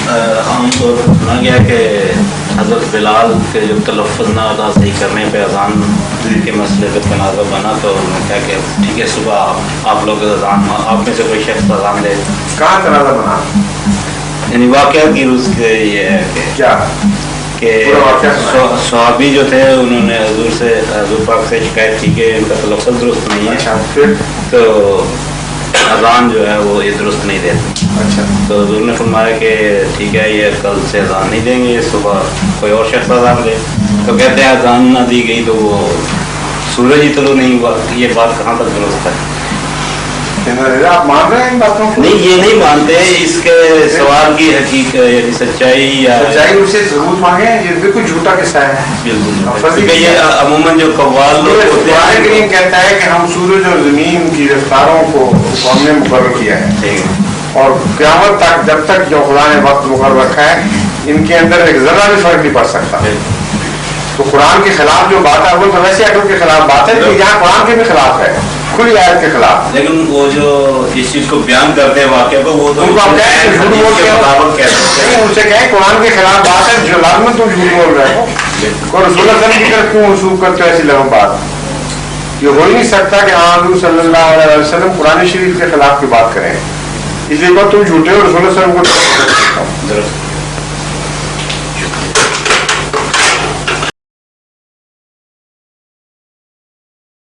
عام طور پر سنا گیا کہ حضرت بلال کے جو تلفظ نہ ادا صحیح کرنے پہ اذان کے مسئلے پہ تنازع بنا، تو انہوں نے کہا کہ ٹھیک ہے صبح آپ لوگ اذان، آپ میں سے کوئی شخص اذان دے. کہاں تنازع بنا؟ یعنی واقعہ کی روز کے یہ ہے کہ کیا کہ صحابی جو تھے انہوں نے حضور پاک سے شکایت کی کہ ان کا تلفظ درست نہیں ہے. اچھا، پھر تو اذان جو ہے وہ یہ درست نہیں دیتے. اچھا، تو حضور نے فرمایا کہ ٹھیک ہے یہ کل سے اذان نہیں دیں گے، صبح کوئی اور شخص اذان دے. تو کہتے ہیں اذان نہ دی گئی تو وہ سورج ہی طلوع نہیں ہوا. یہ بات کہاں تک درست ہے؟ آپ مان رہے ہیں ان باتوں کو؟ نہیں، یہ نہیں مانتے. اس کے سوال کی حقیقت یعنی سچائی یا سچائی اسے ضرور مانگے. یہ بالکل جھوٹا قصہ ہے. بالکل. یہ عموماً جو قوال لوگ ہوتے ہیں، قرآن کریم کہتا ہے کہ ہم سورج اور زمین کی رفتاروں کو ہم نے مقرر کیا ہے، اور قیامت تک جب تک جو خدا نے وقت مقرر رکھا ہے ان کے اندر ایک ذرہ بھی فرق نہیں پڑ سکتا. تو قرآن کے خلاف جو بات ہے وہ تو ویسے عقل کے خلاف بات ہے، تو یہاں قرآن کے بھی خلاف ہے، کھلی آیت کے خلاف. لیکن وہ جو اس چیز کو بیان کرتے ہیں واقعہ کو، وہ تو ان سے کہیں قرآن کے خلاف بات ہے، جو لازمن تم جھوٹ بول رہے ہو. اور رسول اللہ صلی اللہ علیہ وسلم کی طرف کیوں منسوخ کرتے ہو ایسی لغو بات؟ یہ ہو ہی نہیں سکتا کہ حضور صلی اللہ علیہ وسلم قرآن شریف کے خلاف کی بات کریں. اس لیے تم جھوٹے ہو، رسول اللہ صلی اللہ علیہ وسلم کو